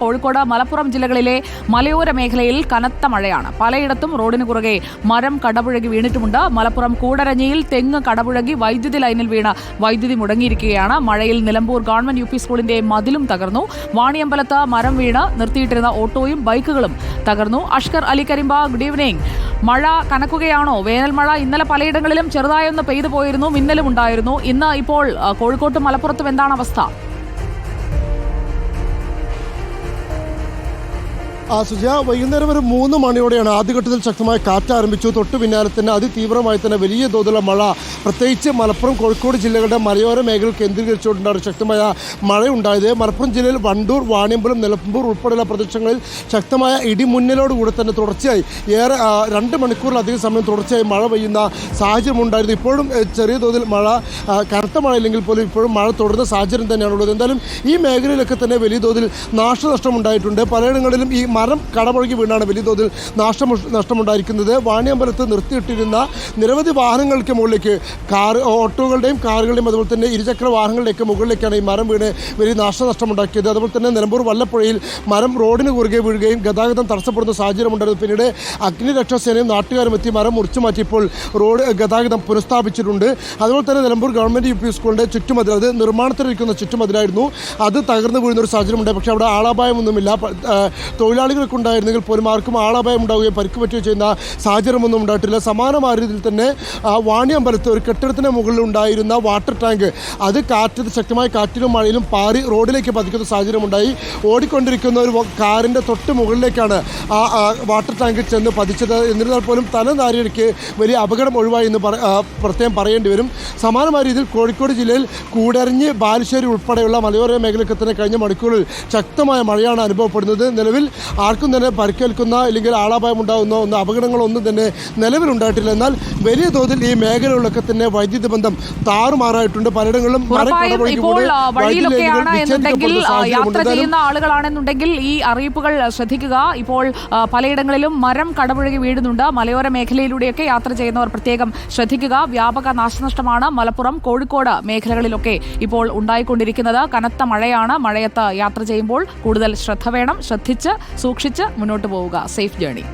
കോഴിക്കോട്, മലപ്പുറം ജില്ലകളിലെ മലയോര മേഖലയിൽ കനത്ത മഴയാണ്. പലയിടത്തും റോഡിന് കുറുകെ മരം കടപുഴകി വീണിട്ടുമുണ്ട്. മലപ്പുറം കൂടരഞ്ഞിയിൽ തെങ്ങ് കടപുഴകി വൈദ്യുതി ലൈനിൽ വീണ് വൈദ്യുതി മുടങ്ങിയിരിക്കുകയാണ്. മഴയിൽ നിലമ്പൂർ ഗവൺമെന്റ് UP സ്കൂളിന്റെ മതിലും തകർന്നു. വാണിയമ്പലത്ത് മരം വീണ് നിർത്തിയിട്ടിരുന്ന ഓട്ടോയും ബൈക്കുകളും തകർന്നു. Ashkar Ali Karimba, good evening. മഴ കനക്കുകയാണോ? വേനൽ മഴ ഇന്നലെ പലയിടങ്ങളിലും ചെറുതായൊന്ന് പെയ്തു പോയിരുന്നു, മിന്നലും ഉണ്ടായിരുന്നു. ഇന്ന് ഇപ്പോൾ കോഴിക്കോട്ടും മലപ്പുറത്തും എന്താണ് അവസ്ഥ? സുജയ, വൈകുന്നേരം ഒരു 3 മണിയോടെയാണ് ആദ്യഘട്ടത്തിൽ ശക്തമായ കാറ്റ് ആരംഭിച്ചു. തൊട്ടു പിന്നാലെ തന്നെ അതിതീവ്രമായി തന്നെ വലിയ തോതിലുള്ള മഴ, പ്രത്യേകിച്ച് മലപ്പുറം, കോഴിക്കോട് ജില്ലകളുടെ മലയോര മേഖലകൾ കേന്ദ്രീകരിച്ചുകൊണ്ടാണ് ശക്തമായ മഴയുണ്ടായത്. മലപ്പുറം ജില്ലയിൽ വണ്ടൂർ, വാണിയമ്പലം, നിലമ്പൂർ ഉൾപ്പെടെയുള്ള പ്രദേശങ്ങളിൽ ശക്തമായ ഇടിമുന്നലോടുകൂടി തന്നെ തുടർച്ചയായി 2 മണിക്കൂറിലധികം സമയം തുടർച്ചയായി മഴ പെയ്യുന്ന സാഹചര്യമുണ്ടായിരുന്നു. ഇപ്പോഴും ചെറിയ തോതിൽ മഴ, കനത്ത മഴയില്ലെങ്കിൽ പോലും ഇപ്പോഴും മഴ തുടരുന്ന സാഹചര്യം തന്നെയാണുള്ളത്. എന്തായാലും ഈ മേഖലയിലൊക്കെ തന്നെ വലിയ തോതിൽ നാശനഷ്ടം ഉണ്ടായിട്ടുണ്ട്. പലയിടങ്ങളിലും ഈ മരം കടപുഴകി വീണാണ് വലിയ തോതിൽ നഷ്ടമുണ്ടായിരിക്കുന്നത്. വാണിയമ്പലത്ത് നിർത്തിയിട്ടിരുന്ന നിരവധി വാഹനങ്ങൾക്ക് മുകളിലേക്ക്, ഓട്ടോകളുടെയും കാറുകളുടെയും അതുപോലെ തന്നെ ഇരുചക്ര വാഹനങ്ങളുടെയൊക്കെ മുകളിലേക്കാണ് ഈ മരം വീണ് വലിയ നാശനഷ്ടമുണ്ടാക്കിയത്. അതുപോലെ തന്നെ നിലമ്പൂർ വല്ലപ്പുഴയിൽ മരം റോഡിന് കുറുകെ വീഴുകയും ഗതാഗതം തടസ്സപ്പെടുന്ന സാഹചര്യമുണ്ടായിരുന്നു. പിന്നീട് അഗ്നിരക്ഷാസേനയും നാട്ടുകാരും എത്തി മരം മുറിച്ചു മാറ്റിയപ്പോൾ റോഡ് ഗതാഗതം പുനഃസ്ഥാപിച്ചിട്ടുണ്ട്. അതുപോലെ തന്നെ നിലമ്പൂർ ഗവൺമെന്റ് UP സ്കൂളിൻ്റെ ചുറ്റുമതിൽ, അത് നിർമ്മാണത്തിലിരിക്കുന്ന ചുറ്റുമതിലായിരുന്നു, അത് തകർന്നു വീഴുന്ന ഒരു സാഹചര്യമുണ്ടായി. പക്ഷേ അവിടെ ആളപായമൊന്നുമില്ല. തൊഴിലാളികൾക്ക് ഉണ്ടായിരുന്നെങ്കിൽ പോലും ആർക്കും ആളപായം ഉണ്ടാവുകയും പരിക്ക് പറ്റുകയും ചെയ്യുന്ന സാഹചര്യമൊന്നും ഉണ്ടായിട്ടില്ല. സമാനമായ രീതിയിൽ തന്നെ വാണിയമ്പലത്ത് ഒരു കെട്ടിടത്തിന് മുകളിൽ ഉണ്ടായിരുന്ന വാട്ടർ ടാങ്ക്, അത് ശക്തമായ കാറ്റിലും മഴയിലും പാറി റോഡിലേക്ക് പതിക്കുന്ന സാഹചര്യമുണ്ടായി. ഓടിക്കൊണ്ടിരിക്കുന്ന ഒരു കാറിൻ്റെ തൊട്ട് മുകളിലേക്കാണ് ആ വാട്ടർ ടാങ്ക് ചെന്ന് പതിച്ചത്. എന്നിരുന്നാൽ പോലും തലനാരിഴയ്ക്ക് വലിയ അപകടം ഒഴിവായി എന്ന് പ്രത്യേകം പറയേണ്ടി വരും. സമാനമായ രീതിയിൽ കോഴിക്കോട് ജില്ലയിൽ കൂടരഞ്ഞ്, ബാലുശ്ശേരി ഉൾപ്പെടെയുള്ള മലയോര മേഖലയ്ക്ക് തന്നെ കഴിഞ്ഞ മണിക്കൂറിൽ ശക്തമായ മഴയാണ് അനുഭവപ്പെടുന്നത്. നിലവിൽ ആർക്കും തന്നെ പരിക്കേൽക്കുന്ന അല്ലെങ്കിൽ ആളപായം ഉണ്ടാകുന്ന അപകടങ്ങളൊന്നും തന്നെ നിലവിലുണ്ടായിട്ടില്ല. എന്നാൽ വലിയ തോതിൽ ഈ മേഖലകളിലൊക്കെ തന്നെ വൈദ്യുതി ബന്ധം താറുമാറായിട്ടുണ്ട്. പലയിടങ്ങളിലും യാത്ര ചെയ്യുന്ന ആളുകളാണെന്നുണ്ടെങ്കിൽ ഈ അറിയിപ്പുകൾ ശ്രദ്ധിക്കുക. ഇപ്പോൾ പലയിടങ്ങളിലും മരം കടപുഴകി വീഴുന്നുണ്ട്. മലയോര മേഖലയിലൂടെയൊക്കെ യാത്ര ചെയ്യുന്നവർ പ്രത്യേകം ശ്രദ്ധിക്കുക. വ്യാപക നാശനഷ്ടമാണ് മലപ്പുറം, കോഴിക്കോട് മേഖലകളിലൊക്കെ ഇപ്പോൾ ഉണ്ടായിക്കൊണ്ടിരിക്കുന്നത്. കനത്ത മഴയാണ്. മഴയത്ത് യാത്ര ചെയ്യുമ്പോൾ കൂടുതൽ ശ്രദ്ധ വേണം. ശ്രദ്ധിച്ച് സൂക്ഷിച്ച് മുന്നോട്ട് പോവുക. Safe journey.